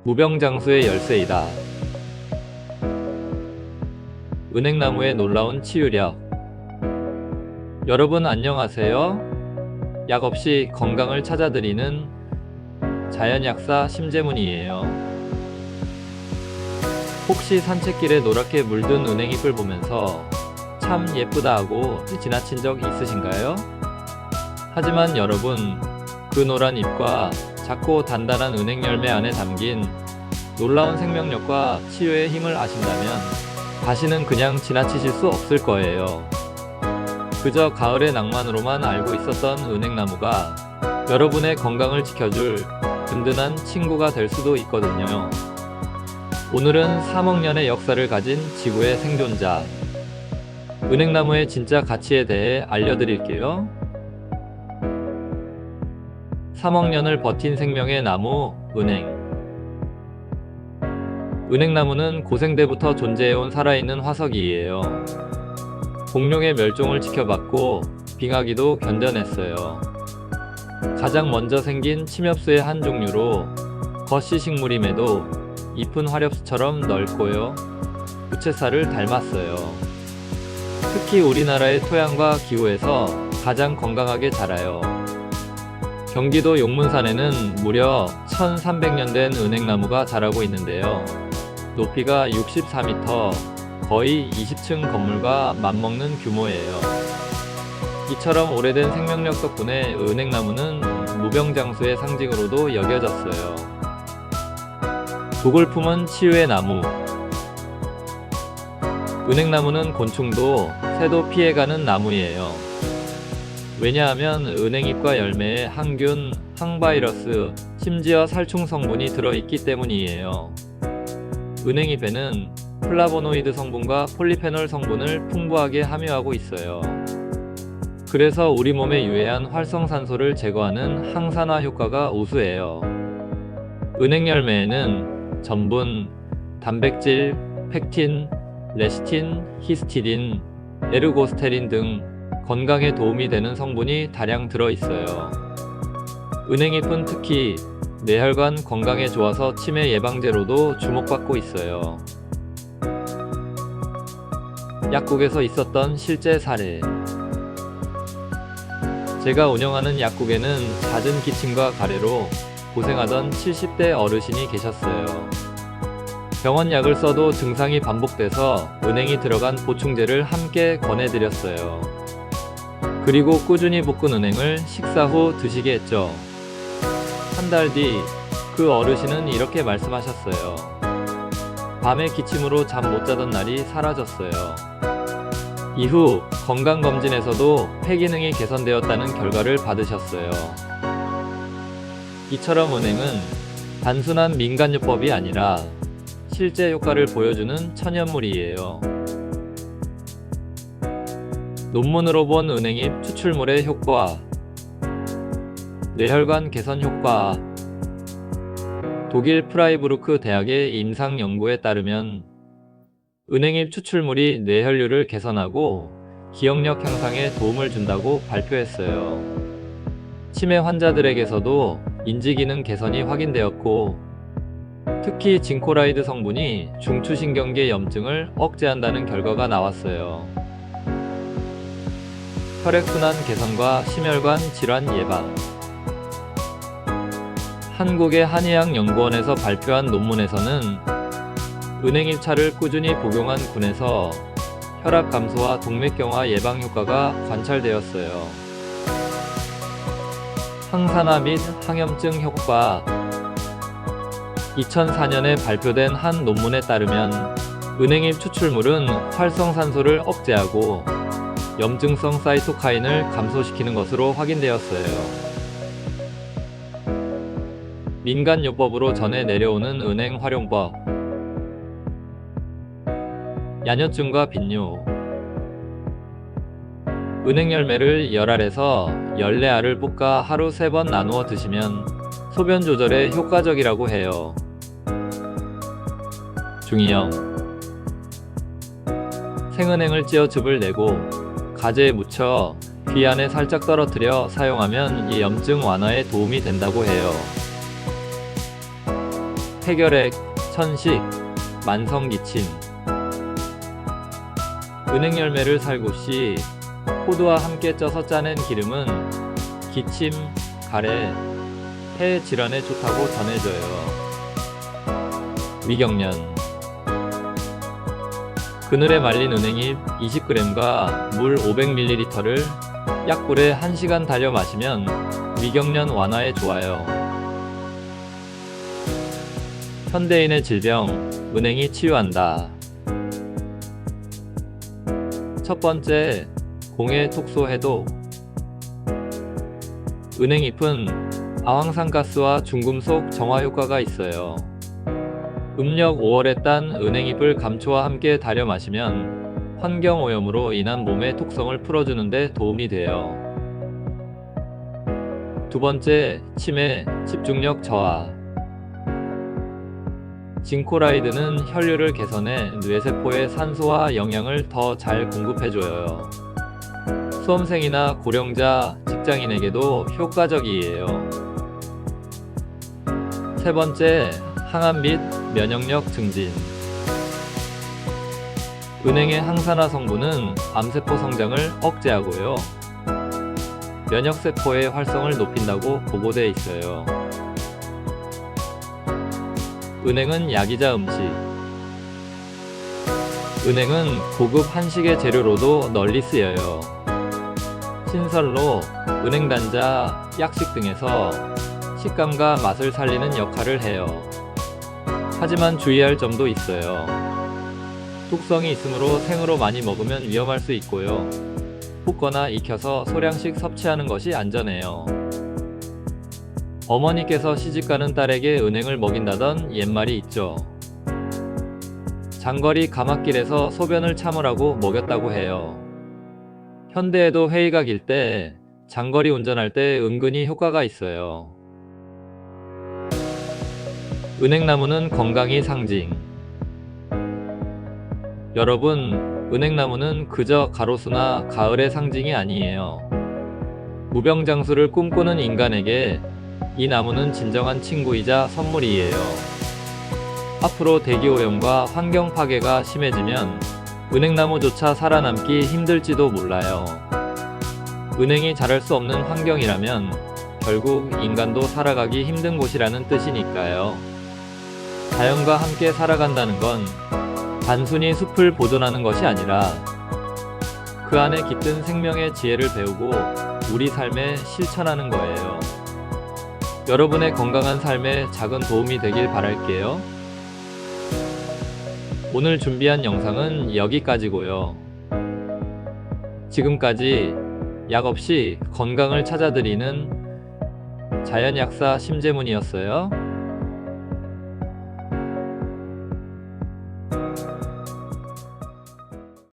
무병장수의 열쇠이다. 은행나무의 놀라운 치유력. 여러분 안녕하세요. 약 없이 건강을 찾아드리는 자연약사 심재문이에요. 혹시 산책길에 노랗게 물든 은행잎을 보면서 참 예쁘다 하고 지나친 적 있으신가요? 하지만 여러분, 그 노란 잎과 작고 단단한 은행 열매 안에 담긴 놀라운 생명력과 치유의 힘을 아신다면 다시는 그냥 지나치실 수 없을 거예요. 그저 가을의 낭만으로만 알고 있었던 은행나무가 여러분의 건강을 지켜줄 든든한 친구가 될 수도 있거든요. 오늘은 3억 년의 역사를 가진 지구의 생존자, 은행나무의 진짜 가치에 대해 알려드릴게요. 3억 년을 버틴 생명의 나무, 은행. 은행나무는 고생대부터 존재해온 살아있는 화석이에요. 공룡의 멸종을 지켜봤고 빙하기도 견뎌냈어요. 가장 먼저 생긴 침엽수의 한 종류로 거시 식물임에도 잎은 화렵수처럼 넓고요. 부채살을 닮았어요. 특히 우리나라의 토양과 기후에서 가장 건강하게 자라요. 경기도 용문산에는 무려 1300년 된 은행나무가 자라고 있는데요. 높이가 64m, 거의 20층 건물과 맞먹는 규모예요. 이처럼 오래된 생명력 덕분에 은행나무는 무병장수의 상징으로도 여겨졌어요. 독을 품은 치유의 나무. 은행나무는 곤충도 새도 피해가는 나무예요. 왜냐하면 은행잎과 열매에 항균, 항바이러스, 심지어 살충 성분이 들어있기 때문이에요. 은행잎에는 플라보노이드 성분과 폴리페놀 성분을 풍부하게 함유하고 있어요. 그래서 우리 몸에 유해한 활성산소를 제거하는 항산화 효과가 우수해요. 은행 열매에는 전분, 단백질, 펙틴, 레시틴, 히스티딘, 에르고스테린 등 건강에 도움이 되는 성분이 다량 들어있어요. 은행잎은 특히 뇌혈관 건강에 좋아서 치매 예방제로도 주목받고 있어요. 약국에서 있었던 실제 사례. 제가 운영하는 약국에는 잦은 기침과 가래로 고생하던 70대 어르신이 계셨어요. 병원 약을 써도 증상이 반복돼서 은행이 들어간 보충제를 함께 권해드렸어요. 그리고 꾸준히 볶은 은행을 식사 후 드시게 했죠. 한 달 뒤 그 어르신은 이렇게 말씀하셨어요. 밤에 기침으로 잠 못 자던 날이 사라졌어요. 이후 건강검진에서도 폐기능이 개선되었다는 결과를 받으셨어요. 이처럼 은행은 단순한 민간요법이 아니라 실제 효과를 보여주는 천연물이에요. 논문으로 본 은행잎 추출물의 효과. 뇌혈관 개선 효과. 독일 프라이부르크 대학의 임상 연구에 따르면 은행잎 추출물이 뇌혈류를 개선하고 기억력 향상에 도움을 준다고 발표했어요. 치매 환자들에게서도 인지기능 개선이 확인되었고, 특히 징코라이드 성분이 중추신경계 염증을 억제한다는 결과가 나왔어요. 혈액순환 개선과 심혈관 질환 예방. 한국의 한의학연구원에서 발표한 논문에서는 은행잎차를 꾸준히 복용한 군에서 혈압 감소와 동맥경화 예방 효과가 관찰되었어요. 항산화 및 항염증 효과. 2004년에 발표된 한 논문에 따르면 은행잎 추출물은 활성산소를 억제하고 염증성 사이토카인을 감소시키는 것으로 확인되었어요. 민간요법으로 전해 내려오는 은행 활용법. 야뇨증과 빈뇨. 은행 열매를 열알에서 14알을 볶아 하루 3번 나누어 드시면 소변 조절에 효과적이라고 해요. 중이염. 생은행을 찧어 즙을 내고 가재에 묻혀 귀 안에 살짝 떨어뜨려 사용하면 이 염증 완화에 도움이 된다고 해요. 폐결핵, 천식, 만성기침. 은행 열매를 살구 시 호두와 함께 쪄서 짜낸 기름은 기침, 가래, 폐 질환에 좋다고 전해져요. 위경련. 그늘에 말린 은행잎 20g과 물 500ml를 약불에 1시간 달여 마시면 위경련 완화에 좋아요. 현대인의 질병, 은행이 치유한다. 첫 번째, 공해 톡소 해독. 은행잎은 아황산가스와 중금속 정화 효과가 있어요. 음력 5월에 딴 은행잎을 감초와 함께 달여 마시면 환경오염으로 인한 몸의 톡성을 풀어주는 데 도움이 돼요. 두 번째, 치매, 집중력 저하. 징코라이드는 혈류를 개선해 뇌세포에 산소와 영양을 더 잘 공급해줘요. 수험생이나 고령자, 직장인에게도 효과적이에요. 세 번째, 항암 및 면역력 증진. 은행의 항산화 성분은 암세포 성장을 억제하고요. 면역세포의 활성을 높인다고 보고돼 있어요. 은행은 야기자 음식. 은행은 고급 한식의 재료로도 널리 쓰여요. 신설로, 은행단자, 약식 등에서 식감과 맛을 살리는 역할을 해요. 하지만 주의할 점도 있어요. 독성이 있으므로 생으로 많이 먹으면 위험할 수 있고요. 볶거나 익혀서 소량씩 섭취하는 것이 안전해요. 어머니께서 시집가는 딸에게 은행을 먹인다던 옛말이 있죠. 장거리 가마길에서 소변을 참으라고 먹였다고 해요. 현대에도 회의가 길 때, 장거리 운전할 때 은근히 효과가 있어요. 은행나무는 건강의 상징. 여러분, 은행나무는 그저 가로수나 가을의 상징이 아니에요. 무병장수를 꿈꾸는 인간에게 이 나무는 진정한 친구이자 선물이에요. 앞으로 대기오염과 환경 파괴가 심해지면 은행나무조차 살아남기 힘들지도 몰라요. 은행이 자랄 수 없는 환경이라면 결국 인간도 살아가기 힘든 곳이라는 뜻이니까요. 자연과 함께 살아간다는 건 단순히 숲을 보존하는 것이 아니라 그 안에 깃든 생명의 지혜를 배우고 우리 삶에 실천하는 거예요. 여러분의 건강한 삶에 작은 도움이 되길 바랄게요. 오늘 준비한 영상은 여기까지고요. 지금까지 약 없이 건강을 찾아드리는 자연약사 심재문이었어요.